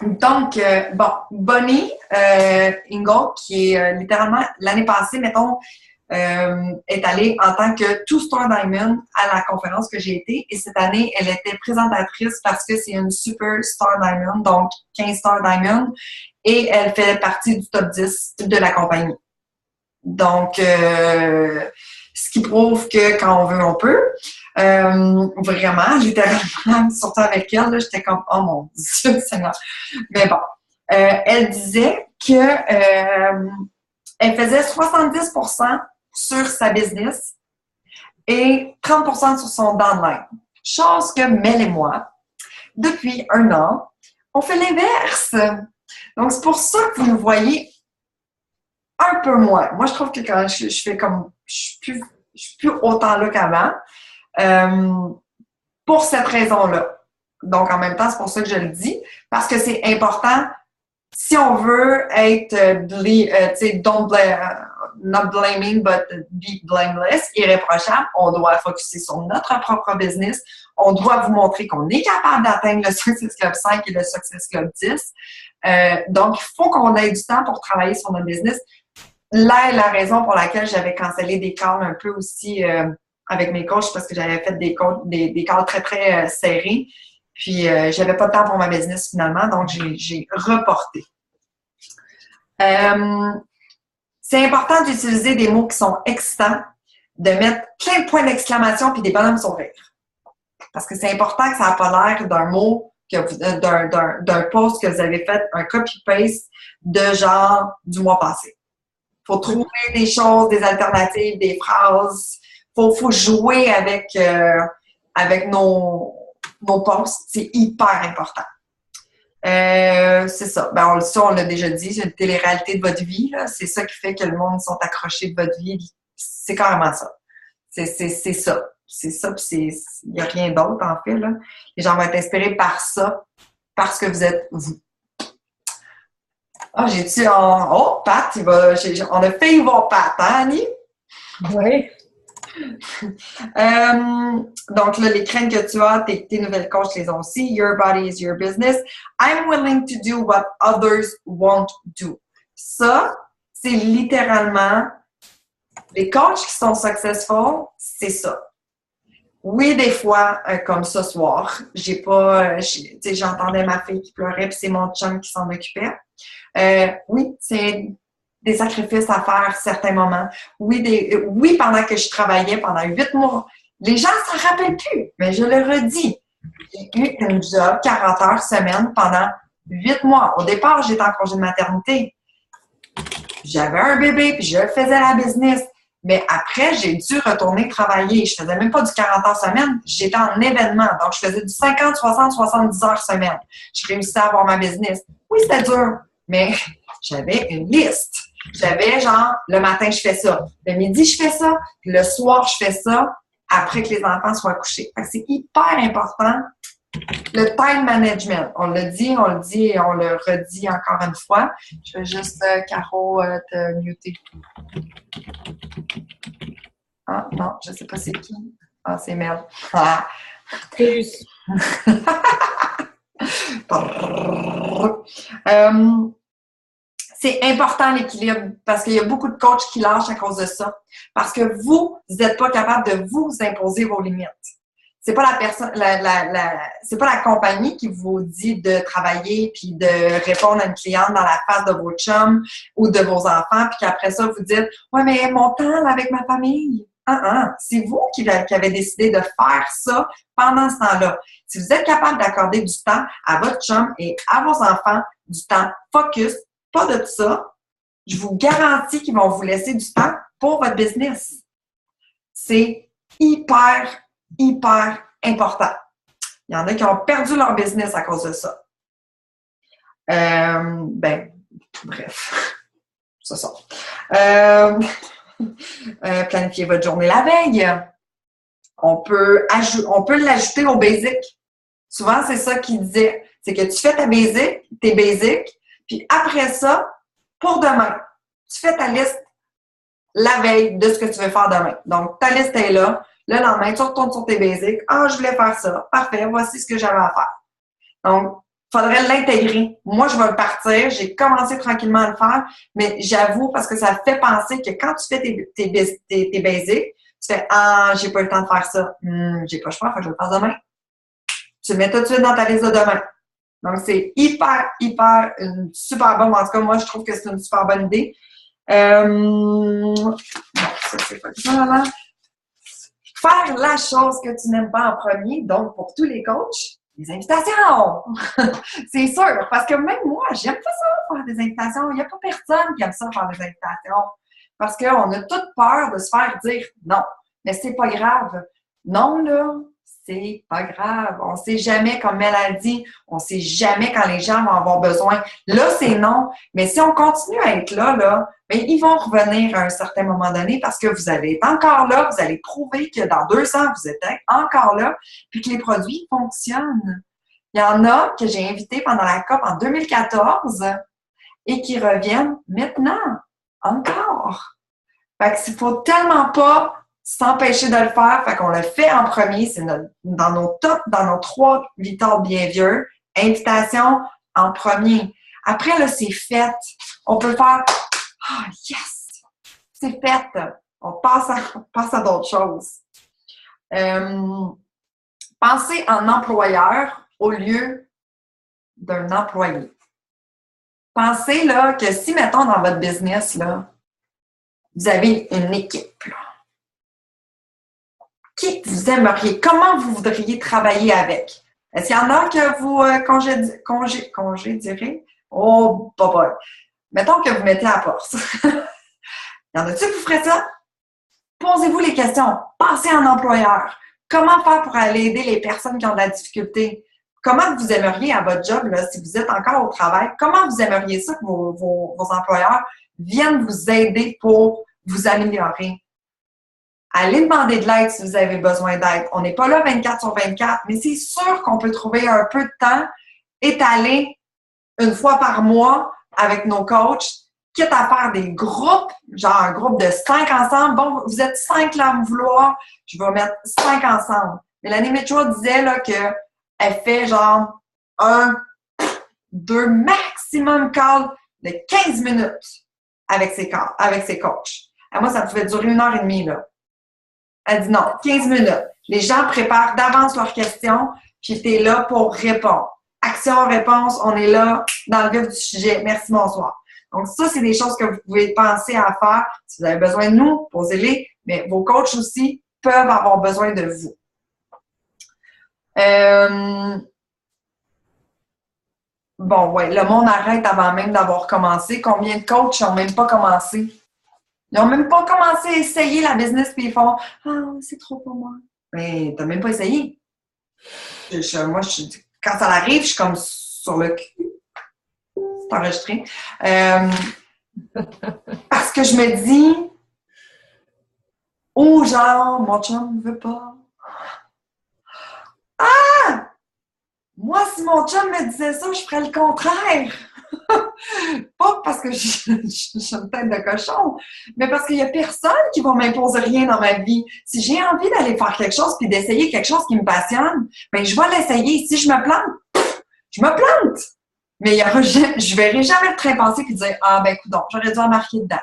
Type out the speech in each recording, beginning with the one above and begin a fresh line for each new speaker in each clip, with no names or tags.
Donc, bon, Bonnie Ingold, qui est littéralement l'année passée, mettons, est allée en tant que Two Star Diamond à la conférence que j'ai été. Et cette année, elle était présentatrice parce que c'est une Super Star Diamond, donc 15 Star Diamond. Et elle fait partie du top 10 de la compagnie. Donc, ce qui prouve que quand on veut, on peut. Vraiment, littéralement, surtout avec elle, j'étais comme, oh mon Dieu, Seigneur. Mais bon, elle disait que elle faisait 70% sur sa business et 30% sur son downline. Chose que Mel et moi, depuis 1 an, on fait l'inverse. Donc, c'est pour ça que vous nous voyez un peu moins. Moi, je trouve que quand je fais comme... Je suis plus autant là qu'avant. Pour cette raison-là. Donc, en même temps, c'est pour ça que je le dis, parce que c'est important, si on veut être, not blaming, but be blameless, irréprochable, on doit focuser sur notre propre business. On doit vous montrer qu'on est capable d'atteindre le Success Club 5 et le Success Club 10. Donc, il faut qu'on ait du temps pour travailler sur notre business. Là est la raison pour laquelle j'avais cancellé des calls un peu aussi avec mes coachs parce que j'avais fait des calls très, très serrés. Puis, j'avais pas de temps pour ma business finalement, donc j'ai reporté. C'est important d'utiliser des mots qui sont excitants, de mettre plein de points d'exclamation puis des bonhommes sourires. Parce que c'est important que ça n'a pas l'air d'un mot, d'un post que vous avez fait, un copy-paste de genre du mois passé. Il faut trouver des choses, des alternatives, des phrases. Il faut jouer avec nos posts. C'est hyper important. C'est ça. Ben, on l'a déjà dit, c'est une télé-réalité de votre vie. C'est ça qui fait que le monde sont accrochés de votre vie. C'est carrément ça. C'est ça. C'est ça, puis il n'y a rien d'autre, en fait. Là. Les gens vont être inspirés par ça, parce que vous êtes vous. Ah, j'ai-tu en... Oh, Pat, on a failli voir Pat, hein, Annie?
Oui.
Donc là, les craintes que tu as, tes nouvelles coachs les ont aussi. Your body is your business. I'm willing to do what others won't do. Ça, c'est littéralement les coachs qui sont successful, c'est ça. Oui, des fois, comme ce soir, j'entendais ma fille qui pleurait puis c'est mon chum qui s'en occupait. Oui, c'est des sacrifices à faire à certains moments. Oui, pendant que je travaillais pendant 8 mois. Les gens ne s'en rappellent plus, mais je le redis. J'ai eu une job 40 heures semaine pendant 8 mois. Au départ, j'étais en congé de maternité. J'avais un bébé, puis je faisais la business. Mais après, j'ai dû retourner travailler. Je faisais même pas du 40 heures semaine. J'étais en événement. Donc, je faisais du 50, 60, 70 heures semaine. Je réussissais à avoir ma business. Oui, c'était dur, mais j'avais une liste. J'avais genre, le matin, je fais ça. Le midi, je fais ça. Puis le soir, je fais ça après que les enfants soient couchés. C'est hyper important. Le time management. On l'a dit, on le dit et on le redit encore une fois. Je vais juste, Caro, te muter. Ah, non, je ne sais pas c'est qui. Ah, c'est Mel. Ah.
Plus.
C'est important l'équilibre parce qu'il y a beaucoup de coachs qui lâchent à cause de ça. Parce que vous n'êtes pas capable de vous imposer vos limites. C'est pas la personne, c'est pas la compagnie qui vous dit de travailler puis de répondre à une cliente dans la face de vos chums ou de vos enfants puis qu'après ça vous dites ouais mais mon temps là, avec ma famille. C'est vous qui avez décidé de faire ça pendant ce temps-là. Si vous êtes capable d'accorder du temps à votre chum et à vos enfants, du temps focus, pas de ça, je vous garantis qu'ils vont vous laisser du temps pour votre business. C'est hyper important. Il y en a qui ont perdu leur business à cause de ça. Bref, c'est ça. Planifier votre journée la veille. On peut l'ajouter au basic. Souvent, c'est ça qu'il disait. C'est que tu fais tes basics, puis après ça, pour demain, tu fais ta liste la veille de ce que tu veux faire demain. Donc, ta liste est là. Le lendemain, tu retournes sur tes basics. Ah, je voulais faire ça. Parfait, voici ce que j'avais à faire. Donc, faudrait l'intégrer. Moi, je vais le partir. J'ai commencé tranquillement à le faire, mais j'avoue, parce que ça fait penser que quand tu fais tes basics, tu fais « Ah, j'ai pas eu le temps de faire ça. J'ai pas le choix, faut que je le fasse demain. » Tu le mets tout de suite dans ta liste de demain. Donc, c'est hyper, une super bonne. En tout cas, moi, je trouve que c'est une super bonne idée. Bon, ça, c'est pas ça, là. Faire la chose que tu n'aimes pas en premier. Donc, pour tous les coachs, les invitations! C'est sûr, parce que même moi, j'aime pas ça, faire des invitations. Il n'y a pas personne qui aime ça, faire des invitations. Parce qu'on a toute peur de se faire dire non. Mais c'est pas grave. Non, là, c'est pas grave. On sait jamais, comme elle a dit, on sait jamais quand les gens vont avoir besoin. Là, c'est non. Mais si on continue à être là, bien, ils vont revenir à un certain moment donné parce que vous allez être encore là, vous allez prouver que dans 2 ans, vous êtes encore là, puis que les produits fonctionnent. Il y en a que j'ai invités pendant la COP en 2014 et qui reviennent maintenant, encore. Fait qu'il faut tellement pas s'empêcher de le faire, fait qu'on le fait en premier, c'est dans nos 3 Vital bien vieux, invitation en premier. Après, là, c'est fait. On peut faire « Ah, yes! C'est fait! » On passe à d'autres choses. Pensez en employeur au lieu d'un employé. Pensez là que si, mettons, dans votre business, là, vous avez une équipe, là. Qui vous aimeriez? Comment vous voudriez travailler avec? Est-ce qu'il y en a que vous congédierez? Oh, bye. Mettons que vous mettez à la porte. Y en a-t-il que vous ferez ça? Posez-vous les questions. Pensez en employeur. Comment faire pour aller aider les personnes qui ont de la difficulté? Comment vous aimeriez à votre job, là, si vous êtes encore au travail, comment vous aimeriez ça que vos employeurs viennent vous aider pour vous améliorer? Allez demander de l'aide si vous avez besoin d'aide. On n'est pas là 24/24, mais c'est sûr qu'on peut trouver un peu de temps étalé une fois par mois avec nos coachs, quitte à faire des groupes, genre un groupe de 5 ensemble. Bon, vous êtes 5 là à me vouloir, je vais mettre 5 ensemble. Mélanie Mitchell disait là qu'elle fait genre 1, 2 maximum calls de 15 minutes avec ses coachs. Et moi, ça pouvait durer 1h30 là. Elle dit non, 15 minutes. Les gens préparent d'avance leurs questions, puis tu es là pour répondre. Action-réponse, on est là dans le vif du sujet. Merci, bonsoir. Donc, ça, c'est des choses que vous pouvez penser à faire. Si vous avez besoin de nous, posez-les, mais vos coachs aussi peuvent avoir besoin de vous. Bon, ouais, le monde arrête avant même d'avoir commencé. Combien de coachs n'ont même pas commencé? Ils n'ont même pas commencé à essayer la business, puis ils font « Ah, c'est trop pour moi. » Mais t'as même pas essayé. Moi, quand ça arrive, je suis comme sur le cul. C'est enregistré. Parce que je me dis « Oh, genre, mon chum ne veut pas. » Ah! Moi, si mon chum me disait ça, je ferais le contraire. Pas parce que je suis une tête de cochon, mais parce qu'il n'y a personne qui va m'imposer rien dans ma vie. Si j'ai envie d'aller faire quelque chose puis d'essayer quelque chose qui me passionne, ben je vais l'essayer. Si je me plante, je me plante. Mais je verrai jamais le train passer puis dire « Ah, ben écoute, j'aurais dû embarquer dedans. »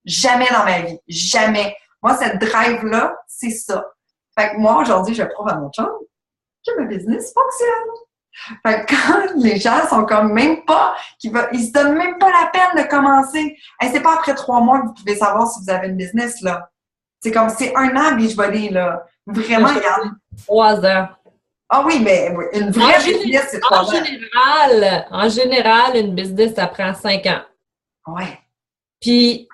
Jamais dans ma vie. Jamais. Moi, cette drive-là, c'est ça. Fait que moi, aujourd'hui, je prouve à mon chum que ma business fonctionne. Fait que quand les gens sont comme même pas, ils se donnent même pas la peine de commencer. Hey, c'est pas après 3 mois que vous pouvez savoir si vous avez une business, là. C'est comme, c'est 1 an, Beachbody, là. Vraiment, regarde.
3 ans.
Ah oui, mais une vraie business, c'est 3 ans.
En général, une business, ça prend 5 ans.
Ouais.
Puis,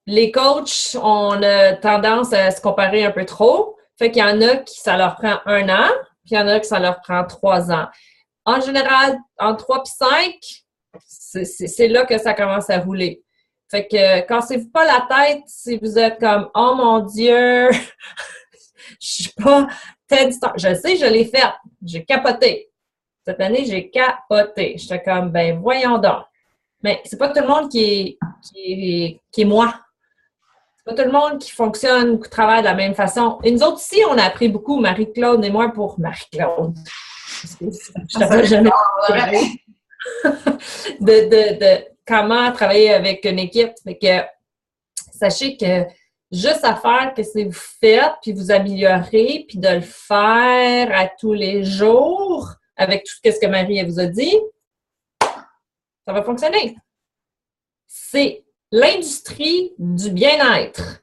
les coachs ont tendance à se comparer un peu trop. Fait qu'il y en a qui, ça leur prend 1 an. Puis il y en a que ça leur prend 3 ans. En général, entre 3 et 5, c'est là que ça commence à rouler. Fait que cassez-vous pas la tête si vous êtes comme « Oh mon Dieu! Je suis pas telle distance. » Je sais, je l'ai faite. J'ai capoté. Cette année, j'ai capoté. J'étais comme « Ben voyons donc. » Mais c'est pas tout le monde qui est moi. Pas tout le monde qui fonctionne ou qui travaille de la même façon. Et nous autres ici, on a appris beaucoup, Marie-Claude et moi, pour Marie-Claude. Je t'avais jamais de comment travailler avec une équipe. Fait que sachez que juste à faire que c'est vous faites, puis vous améliorez, puis de le faire à tous les jours avec tout ce que Marie elle vous a dit, ça va fonctionner. C'est l'industrie du bien-être,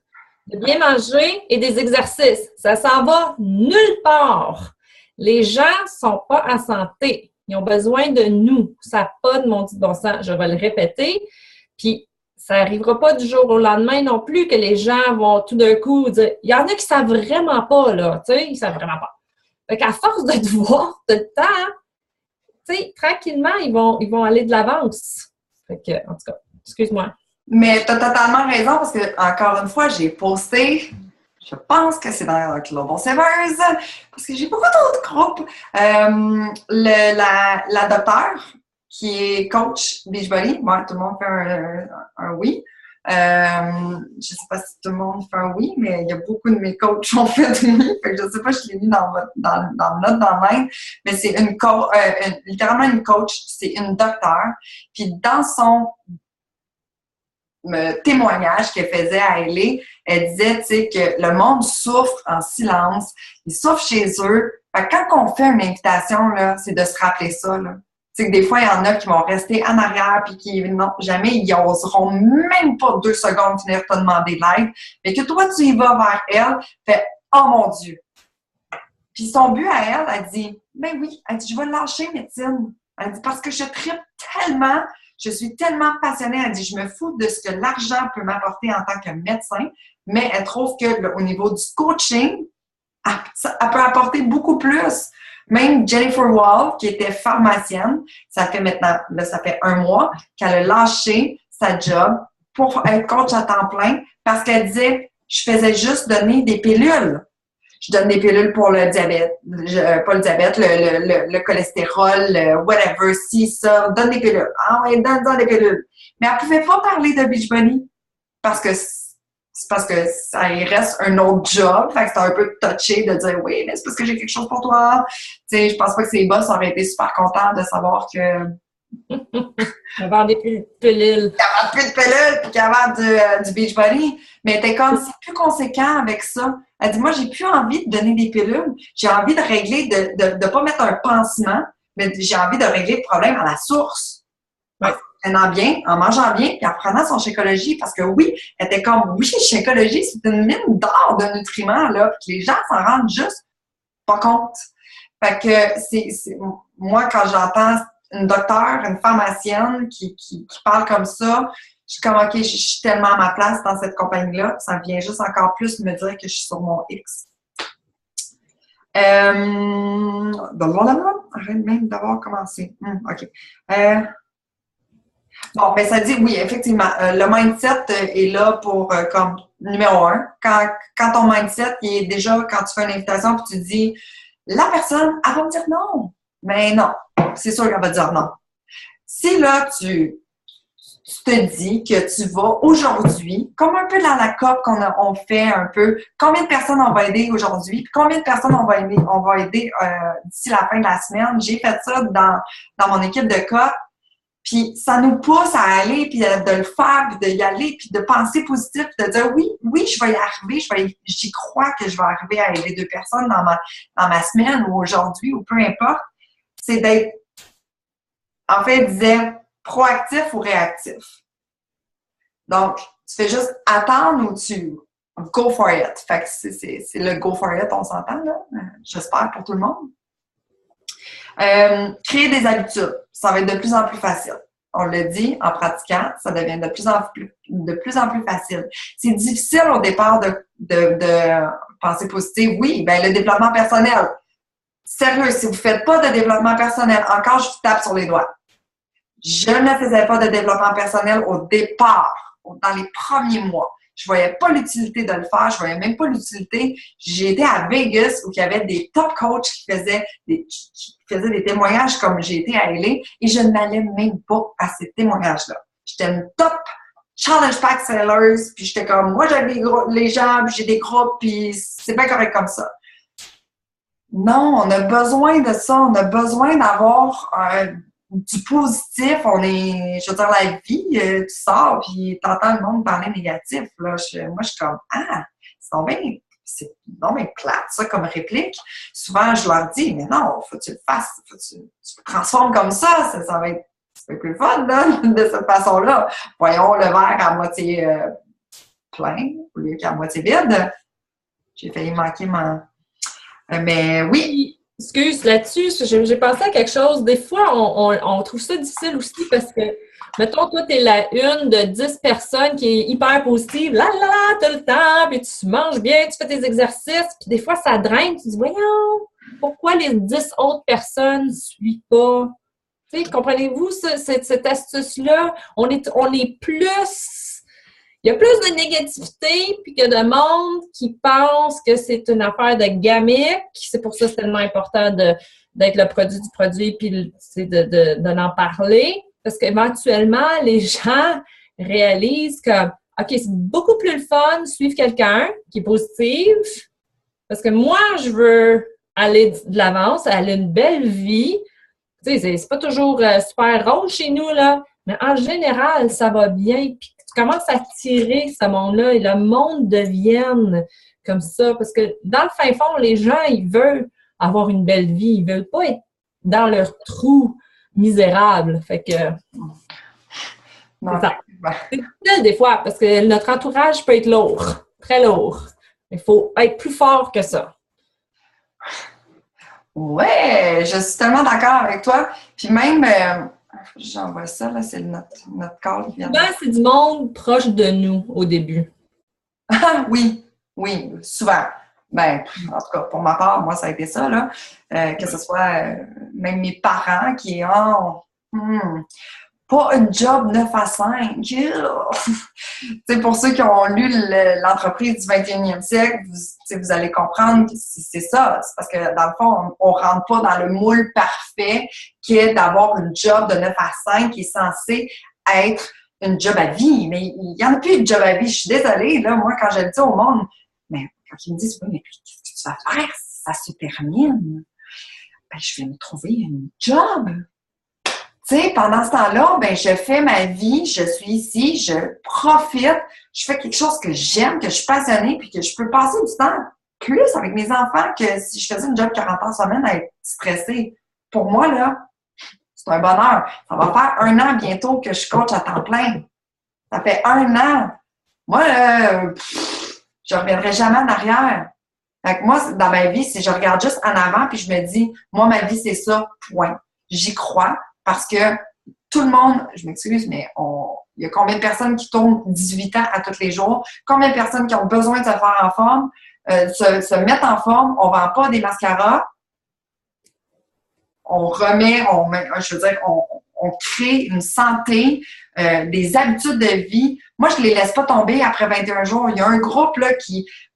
de bien manger et des exercices. Ça s'en va nulle part. Les gens ne sont pas en santé. Ils ont besoin de nous. Ça n'a pas de mon dit bon sens. Je vais le répéter. Puis, ça n'arrivera pas du jour au lendemain non plus que les gens vont tout d'un coup dire il y en a qui ne savent vraiment pas, là. Tu sais, ils ne savent vraiment pas. Fait qu'à force de te voir tout le temps, tu sais, tranquillement, ils vont aller de l'avance. Fait que, en tout cas, excuse-moi.
Mais tu as totalement raison parce que, encore une fois, j'ai posté, je pense que c'est dans Global Savers, parce que j'ai beaucoup d'autres groupes. La docteure qui est coach Beachbody, bon, tout le monde fait un oui. Je ne sais pas si tout le monde fait un oui, mais il y a beaucoup de mes coachs qui ont fait oui. Fait que je ne sais pas, je l'ai mis dans le note dans le main, mais c'est littéralement une coach, c'est une docteure. Puis dans son témoignage qu'elle faisait à Ellie, elle disait, tu sais, que le monde souffre en silence, ils souffrent chez eux. Fait que quand on fait une invitation, là, c'est de se rappeler ça, là. Tu sais, que des fois, il y en a qui vont rester en arrière puis qui, non, jamais, ils oseront même pas 2 secondes venir te demander de l'aide. Mais que toi, tu y vas vers elle, fait, oh mon Dieu. Puis son but à elle, elle dit, ben oui, elle dit, je vais lâcher médecine. Elle dit, parce que je tripe tellement. Je suis tellement passionnée, elle dit, je me fous de ce que l'argent peut m'apporter en tant que médecin, mais elle trouve que au niveau du coaching, elle peut apporter beaucoup plus. Même Jennifer Wall, qui était pharmacienne, ça fait maintenant, là, ça fait 1 mois qu'elle a lâché sa job pour être coach à temps plein parce qu'elle disait, je faisais juste donner des pilules. Je donne des pilules pour le diabète, pas le diabète, le cholestérol, whatever, si, ça, donne des pilules. Ah ouais, donne des pilules. Mais elle pouvait pas parler de Beachbody parce que c'est parce que ça y reste un autre job. Fait que c'était un peu touché de dire oui, mais c'est parce que j'ai quelque chose pour toi. Tu sais, je pense pas que ses boss auraient été super contents de savoir que
Avoir des pilules.
qu'il y avait plus de pilules puis qu'il y avait du Beachbody. Mais elle était comme, c'est plus conséquent avec ça. Elle dit, moi, j'ai plus envie de donner des pilules. J'ai envie de régler, de pas mettre un pansement, mais j'ai envie de régler le problème à la source.
Ouais.
En prenant bien, en mangeant bien, puis en prenant son Shakeology, parce que oui, elle était comme, oui, Shakeology, c'est une mine d'or de nutriments, là, puis les gens s'en rendent juste pas compte. Fait que moi, quand j'entends une docteure, une pharmacienne qui parle comme ça, je suis comme, OK, je suis tellement à ma place dans cette compagnie-là, ça vient juste encore plus me dire que je suis sur mon X. Arrête même d'avoir commencé. OK. Bon, ben ça dit, oui, effectivement, le mindset est là pour, comme, numéro 1. Quand ton mindset, il est déjà, quand tu fais une invitation puis tu dis, la personne, elle va me dire non. Mais non, c'est sûr qu'elle va dire non. Si là, tu te dis que tu vas aujourd'hui, comme un peu dans la COP on fait un peu, combien de personnes on va aider aujourd'hui, puis combien de personnes on va aider d'ici la fin de la semaine. J'ai fait ça dans mon équipe de COP, puis ça nous pousse à aller, puis de le faire, puis d'y aller, puis de penser positif, puis de dire oui, je vais y arriver, j'y crois que je vais arriver à aider 2 personnes dans ma semaine ou aujourd'hui ou peu importe. C'est d'être, en fait, elle disait proactif ou réactif. Donc, tu fais juste attendre ou tu go for it. Fait que c'est le go for it, on s'entend, là. J'espère pour tout le monde. Créer des habitudes, ça va être de plus en plus facile. On le dit, en pratiquant, ça devient de plus en plus facile. C'est difficile au départ de penser positif. Oui, ben le développement personnel. Sérieux, si vous ne faites pas de développement personnel, encore, je vous tape sur les doigts. Je ne faisais pas de développement personnel au départ, dans les premiers mois. Je voyais pas l'utilité de le faire, je voyais même pas l'utilité. J'ai été à Vegas où il y avait des top coachs qui faisaient des témoignages comme j'ai été à LA et je n'allais même pas à ces témoignages-là. J'étais une top Challenge Pack Sellers, puis j'étais comme, moi j'avais les gens, puis j'ai des groupes, puis c'est pas correct comme ça. Non, on a besoin de ça. On a besoin d'avoir du positif. Je veux dire, la vie, tu sors puis t'entends le monde parler négatif. Là. Moi, je suis comme, c'est donc bien plate, ça, comme réplique. Souvent, je leur dis, mais non, faut que tu le fasses. Faut que tu le transformes comme ça va être un peu plus fun, là, de cette façon-là. Voyons le verre à moitié plein au lieu qu'à moitié vide. J'ai failli manquer mais oui.
Excuse, là-dessus, j'ai pensé à quelque chose. Des fois, on trouve ça difficile aussi parce que, mettons, toi, t'es la une de 10 personnes qui est hyper positive. Là, là, là, t'as le temps, puis tu manges bien, tu fais tes exercices, puis des fois, ça draine. Tu te dis, voyons, pourquoi les 10 autres personnes ne suivent pas? Tu sais, comprenez-vous cette astuce-là? On est plus... Il y a plus de négativité puis que de monde qui pense que c'est une affaire de gamique. C'est pour ça que c'est tellement important d'être le produit du produit puis de en parler. Parce qu'éventuellement, les gens réalisent que, OK, c'est beaucoup plus le fun de suivre quelqu'un qui est positif. Parce que moi, je veux aller de l'avant, aller une belle vie. Tu sais, c'est pas toujours super rose chez nous, là. Mais en général, ça va bien. Puis tu commences à tirer ce monde-là et le monde devienne comme ça. Parce que dans le fin fond, les gens, ils veulent avoir une belle vie. Ils veulent pas être dans leur trou misérable. Fait que c'est ça. C'est difficile des fois parce que notre entourage peut être lourd, très lourd. Il faut être plus fort que ça.
Ouais, je suis tellement d'accord avec toi. Puis même, j'envoie ça, là, c'est notre call qui vient.
Souvent, c'est du monde proche de nous au début.
Oui, souvent. Ben, en tout cas, pour ma part, moi, ça a été ça, là. Que ce soit même mes parents qui ont pas une job 9 à 5. C'est pour ceux qui ont lu l'entreprise du 21e siècle, vous allez comprendre que c'est ça. C'est parce que, dans le fond, on rentre pas dans le moule parfait qui est d'avoir une job de 9 à 5 qui est censé être une job à vie. Mais il n'y en a plus de job à vie. Je suis désolée, là, moi, quand je le dis au monde, mais quand ils me disent, oui, mais qu'est-ce que tu vas faire si ça se termine? Ben, je vais me trouver une job. Tu sais, pendant ce temps-là, ben, je fais ma vie, je suis ici, je profite, je fais quelque chose que j'aime, que je suis passionnée, puis que je peux passer du temps plus avec mes enfants que si je faisais une job 40 heures semaine à être stressée. Pour moi, là, c'est un bonheur. Ça va faire 1 an bientôt que je coach à temps plein. Ça fait 1 an. Moi, je ne reviendrai jamais en arrière. Fait que moi, dans ma vie, si je regarde juste en avant, puis je me dis, moi, ma vie, c'est ça, point. J'y crois. Parce que tout le monde, je m'excuse, mais il y a combien de personnes qui tournent 18 ans à tous les jours? Combien de personnes qui ont besoin de se faire en forme, se mettre en forme? On ne vend pas des mascaras. On crée une santé, des habitudes de vie. Moi, je ne les laisse pas tomber après 21 jours. Il y a un groupe là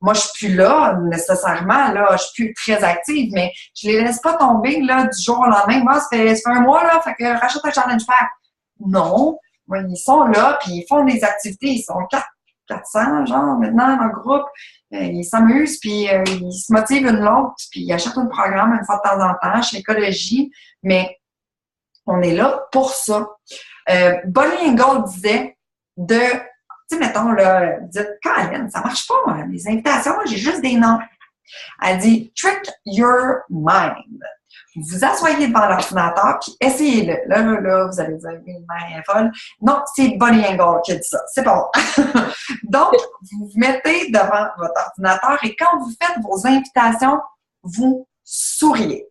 moi, je ne suis plus là nécessairement, là, je ne suis plus très active, mais je ne les laisse pas tomber là, du jour au lendemain. Moi, ça fait 1 mois, là, fait que rachète un challenge pack. Non, moi, ils sont là, puis ils font des activités. Ils sont 400, genre, maintenant, dans le groupe. Ils s'amusent, puis ils se motivent une l'autre, puis ils achètent un programme une fois de temps en temps chez Écologie, mais on est là pour ça. Bonnie Ingold disait tu sais, mettons, là, dites, Caroline, ça marche pas, moi, les invitations, j'ai juste des noms. Elle dit, trick your mind. Vous asseyez devant l'ordinateur, puis essayez-le. Là, vous allez dire, oui, mère est folle. Non, c'est Bonnie Ingold qui a dit ça. C'est bon. Donc, vous vous mettez devant votre ordinateur et quand vous faites vos invitations, vous souriez.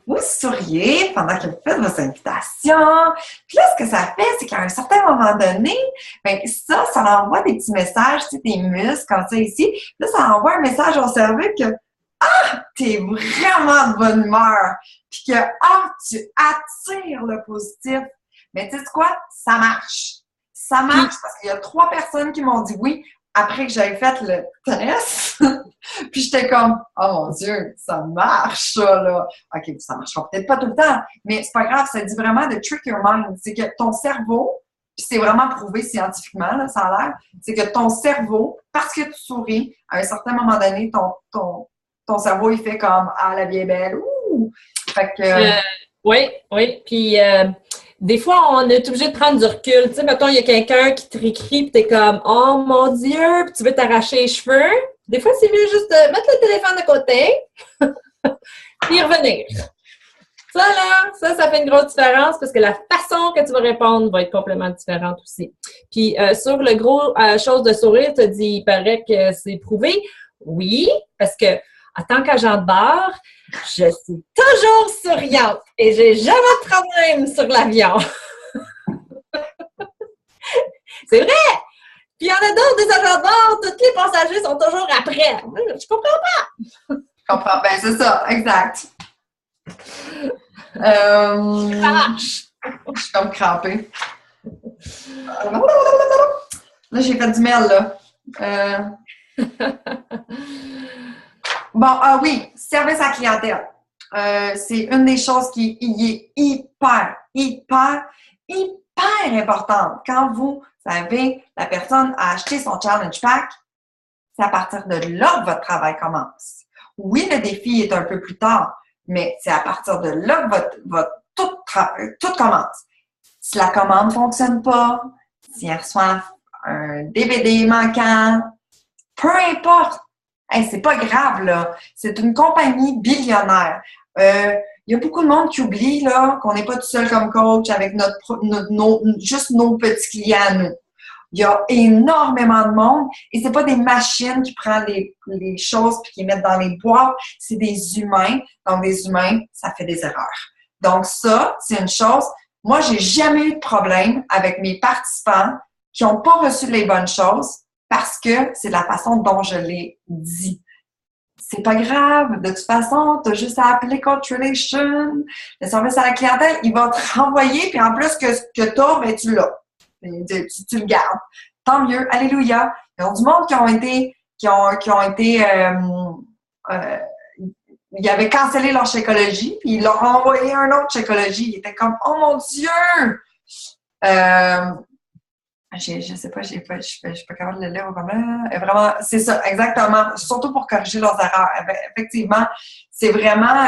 Vous souriez pendant que vous faites vos invitations. Puis là, ce que ça fait, c'est qu'à un certain moment donné, bien, ça envoie des petits messages, tu sais, tes muscles, comme ça ici. Là, ça envoie un message au cerveau que t'es vraiment de bonne humeur. Puis que, tu attires le positif. Mais tu sais quoi? Ça marche. Ça marche parce qu'il y a 3 personnes qui m'ont dit oui après que j'avais fait le test. Puis j'étais comme, oh mon Dieu, ça marche, ça, là. OK, ça marchera peut-être pas tout le temps, mais c'est pas grave, ça dit vraiment de trick your mind. C'est que ton cerveau, puis c'est vraiment prouvé scientifiquement, là, ça a l'air, c'est que ton cerveau, parce que tu souris, à un certain moment donné, ton ton cerveau, il fait comme « Ah, la vie est belle! » Ouh! Fait que...
Oui, oui. Puis, des fois, on est obligé de prendre du recul. Tu sais, mettons, il y a quelqu'un qui te récrit, puis t'es comme « Oh, mon Dieu! » Puis tu veux t'arracher les cheveux. Des fois, c'est mieux juste de mettre le téléphone de côté puis revenir. Ça, là, ça fait une grosse différence parce que la façon que tu vas répondre va être complètement différente aussi. Puis, sur le gros chose de sourire, tu as dit, il paraît que c'est prouvé. Oui, parce que en tant qu'agent de bar, je suis toujours souriante et j'ai jamais de problème sur l'avion. C'est vrai! Puis, il y en a d'autres des agents de bar, tous les passagers sont toujours après. Je comprends pas!
Je comprends bien, c'est ça, exact.
Ça marche!
Je suis comme crampée. Là, j'ai fait du mail, là. Bon, oui, service à clientèle. C'est une des choses qui est hyper importante. Quand vous avez la personne à acheter son challenge pack, c'est à partir de là que votre travail commence. Oui, le défi est un peu plus tard, mais c'est à partir de là que votre tout commence. Si la commande ne fonctionne pas, si elle reçoit un DVD manquant, peu importe. Hey, c'est pas grave, là. C'est une compagnie billionnaire. Il y a beaucoup de monde qui oublie là, qu'on n'est pas tout seul comme coach avec juste nos petits clients à nous. Il y a énormément de monde et c'est pas des machines qui prennent les choses puis qui les mettent dans les boîtes. C'est des humains. Donc, des humains, ça fait des erreurs. Donc, ça, c'est une chose. Moi, j'ai jamais eu de problème avec mes participants qui n'ont pas reçu les bonnes choses parce que c'est la façon dont je l'ai dit. C'est pas grave. De toute façon, tu as juste à appeler Coach Relation. Le service à la clientèle, il va te renvoyer puis en plus que ce que tu as, ben, tu l'as. Tu le gardes. Tant mieux. Alléluia. Il y a du monde qui ont été ils avaient cancellé leur Shakeology, puis ils leur ont envoyé un autre Shakeology. Ils étaient comme « Oh mon Dieu! » je sais pas, je suis pas capable de le lire vraiment. C'est ça, exactement. Surtout pour corriger leurs erreurs. Effectivement, c'est vraiment...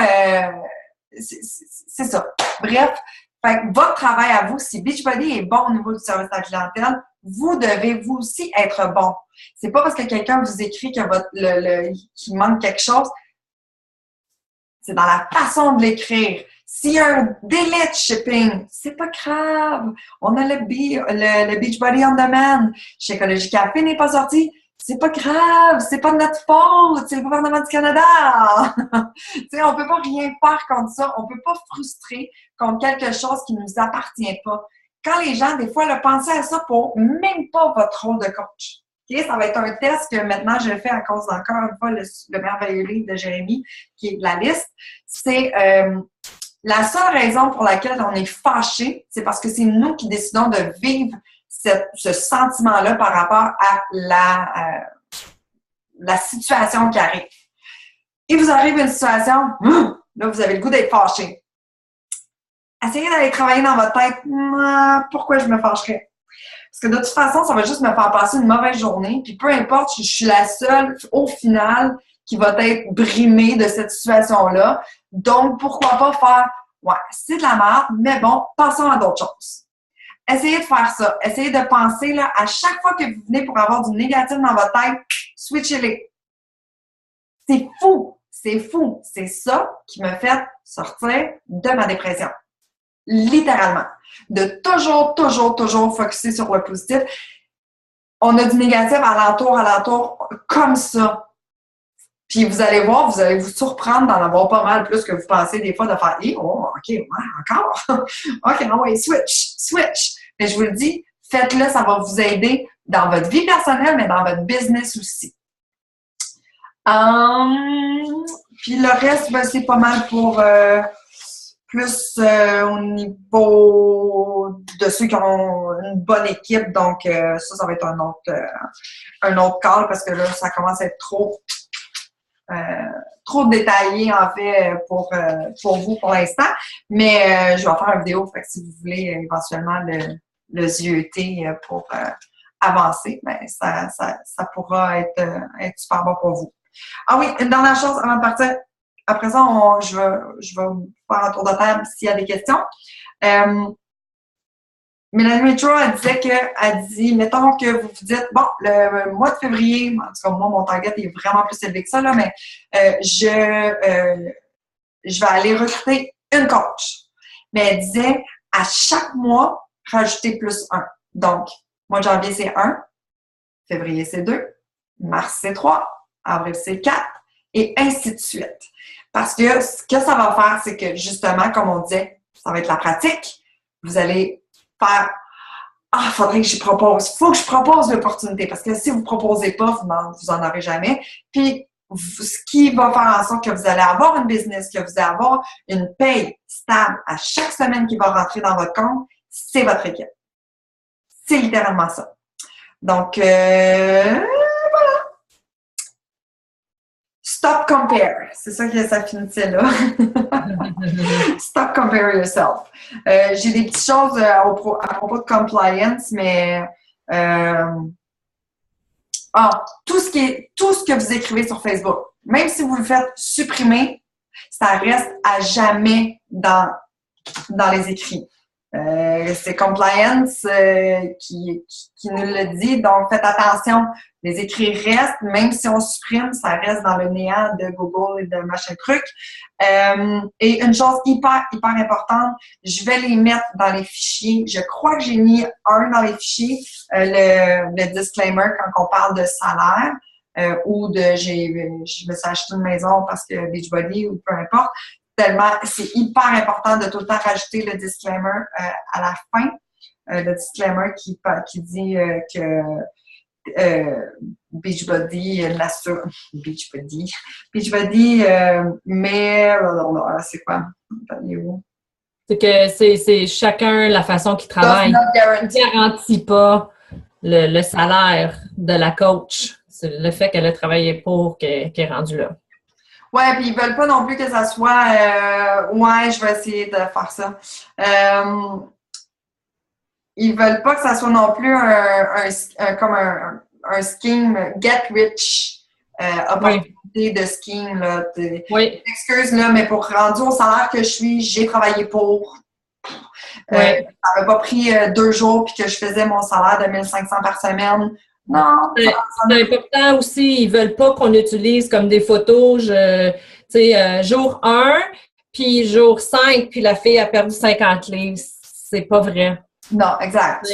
c'est ça. Bref, fait que votre travail à vous, si Beachbody est bon au niveau du service à la clientèle, vous devez vous aussi être bon. C'est pas parce que quelqu'un vous écrit que qu'il manque quelque chose. C'est dans la façon de l'écrire. S'il y a un délai de shipping, c'est pas grave. On a le Beachbody on Demand. Shakeology Café n'est pas sorti. C'est pas grave. C'est pas de notre faute. C'est le gouvernement du Canada. Tu sais, on peut pas rien faire contre ça. On peut pas frustrer contre quelque chose qui nous appartient pas. Quand les gens, des fois, pensez à ça pour même pas votre rôle de coach. Okay? Ça va être un test que maintenant je fais à cause d'encore une fois le merveilleux livre de Jérémy, qui est de la liste. C'est la seule raison pour laquelle on est fâché, c'est parce que c'est nous qui décidons de vivre ce sentiment-là par rapport à la situation qui arrive. Et vous arrive une situation, là, vous avez le goût d'être fâché. Essayez d'aller travailler dans votre tête, pourquoi je me fâcherais? Parce que de toute façon, ça va juste me faire passer une mauvaise journée. Puis peu importe, je suis la seule, au final, qui va être brimée de cette situation-là. Donc, pourquoi pas faire, ouais, c'est de la merde, mais bon, passons à d'autres choses. Essayez de faire ça. Essayez de penser, là, à chaque fois que vous venez pour avoir du négatif dans votre tête, switchez-les. C'est fou. C'est fou. C'est ça qui me fait sortir de ma dépression. Littéralement. De toujours focusser sur le positif. On a du négatif alentour, comme ça. Puis vous allez voir, vous allez vous surprendre d'en avoir pas mal plus que vous pensez des fois de faire « Oh, OK, ouais, encore! OK, non, ouais, switch! » Mais je vous le dis, faites-le, ça va vous aider dans votre vie personnelle, mais dans votre business aussi. Puis le reste, ben, c'est pas mal pour plus au niveau de ceux qui ont une bonne équipe. Donc, ça va être un autre call parce que là, ça commence à être trop détaillé, en fait, pour vous pour l'instant. Mais je vais faire une vidéo, fait que si vous voulez éventuellement le zioter pour avancer, ben ça pourra être super bon pour vous. Ah oui, une dernière chose avant de partir. Après ça, je vais faire un tour de table s'il y a des questions. Mélanie Mitchell, elle dit, mettons que vous vous dites, bon, le mois de février, en tout cas, moi, mon target est vraiment plus élevé que ça, là, mais je vais aller recruter une coach. Mais elle disait, à chaque mois, rajouter plus un. Donc, mois de janvier, c'est 1, février, c'est 2, mars, c'est 3, avril, c'est 4, et ainsi de suite. Parce que ce que ça va faire, c'est que justement, comme on disait, ça va être la pratique. Vous allez faire « faudrait que je propose. Faut que je propose l'opportunité. » Parce que si vous ne proposez pas, vous en aurez jamais. Puis, ce qui va faire en sorte que vous allez avoir une business, que vous allez avoir une paye stable à chaque semaine qui va rentrer dans votre compte, c'est votre équipe. C'est littéralement ça. Donc, stop compare. C'est ça que ça finissait là. Stop compare yourself. J'ai des petites choses à propos de compliance, mais tout ce que vous écrivez sur Facebook, même si vous le faites supprimer, ça reste à jamais dans les écrits. C'est Compliance qui nous le dit. Donc, faites attention. Les écrits restent, même si on supprime, ça reste dans le néant de Google et de machin truc. Et une chose hyper, hyper importante, je vais les mettre dans les fichiers. Je crois que j'ai mis un dans les fichiers, le disclaimer quand on parle de salaire. Ou je me suis acheté une maison parce que Beachbody ou peu importe. Tellement, c'est hyper important de tout le temps rajouter le disclaimer à la fin. Le disclaimer qui dit que Beachbody mais c'est quoi?
C'est que c'est chacun la façon qu'il travaille. Ne garantit pas le salaire de la coach. C'est le fait qu'elle a travaillé pour qu'elle est rendue là.
Ouais, puis ils veulent pas non plus que ça soit je vais essayer de faire ça. Ils veulent pas que ça soit non plus comme un scheme get rich opportunité de scheme là.
Oui.
Excuse là, mais pour rendu au salaire que je suis, j'ai travaillé pour. Ça m'a pas pris 2 jours puis que je faisais mon salaire de 1500 par semaine. Non.
C'est important aussi, ils veulent pas qu'on utilise comme des photos, jour 1, puis jour 5, puis la fille a perdu 50 livres. C'est pas vrai.
Non, exact.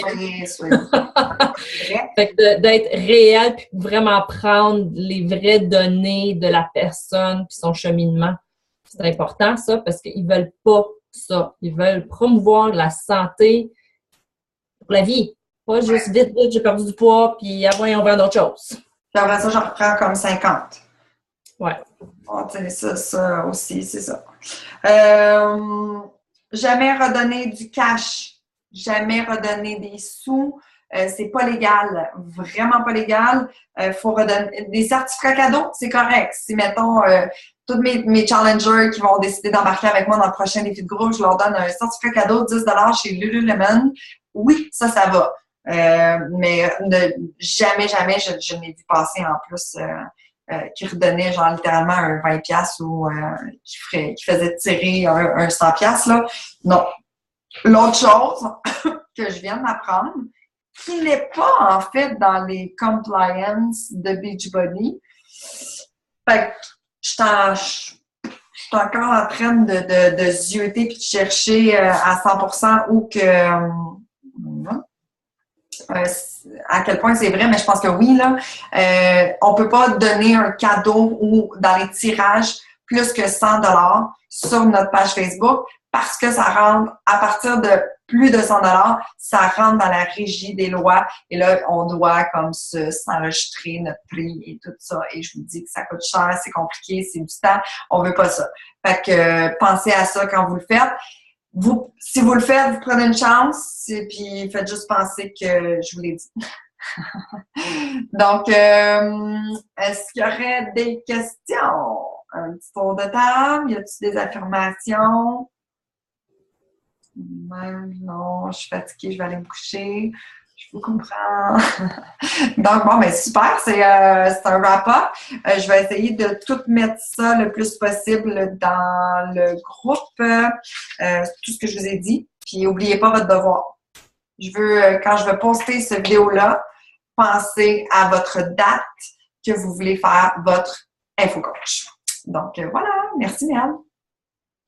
Fait que d'être réel, puis vraiment prendre les vraies données de la personne, puis son cheminement. C'est important, ça, parce qu'ils veulent pas ça. Ils veulent promouvoir la santé pour la vie. Pas juste vite, j'ai perdu du poids, puis après, on va d'autres choses.
Puis après ça, j'en reprends comme 50.
Ouais.
Bon, ça aussi, c'est ça. Jamais redonner du cash. Jamais redonner des sous. C'est pas légal. Vraiment pas légal. Faut redonner des certificats cadeaux, c'est correct. Si, mettons, tous mes challengers qui vont décider d'embarquer avec moi dans le prochain défi de groupe, je leur donne un certificat cadeau de 10 $ chez Lululemon. Oui, ça va. Mais jamais, je n'ai vu passer en plus qui redonnait genre littéralement un 20$ ou qui faisait tirer un 100$. Là. Non. L'autre chose que je viens d'apprendre, qui n'est pas en fait dans les compliance de Beachbody, fait que je suis encore en train de zioter et de chercher à 100% où que à quel point c'est vrai, mais je pense que oui, là. On peut pas donner un cadeau ou dans les tirages plus que 100$ sur notre page Facebook parce que ça rentre, à partir de plus de 100$, ça rentre dans la régie des lois et là, on doit comme s'enregistrer notre prix et tout ça. Et je vous dis que ça coûte cher, c'est compliqué, c'est du temps. On veut pas ça. Fait que pensez à ça quand vous le faites. Si vous le faites, vous prenez une chance et puis faites juste penser que je vous l'ai dit. Donc, est-ce qu'il y aurait des questions? Un petit tour de table? Y a-t-il des affirmations? Même non, je suis fatiguée, je vais aller me coucher. Je vous comprends. Donc, bon, ben super, c'est un wrap-up. Je vais essayer de tout mettre ça le plus possible dans le groupe, tout ce que je vous ai dit. Puis, n'oubliez pas votre devoir. Je veux, quand je vais poster cette vidéo-là, pensez à votre date que vous voulez faire votre InfoCoach. Donc, voilà. Merci, Mel.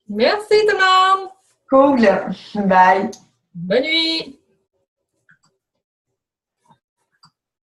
Merci tout le monde!
Cool. Bye.
Bonne nuit!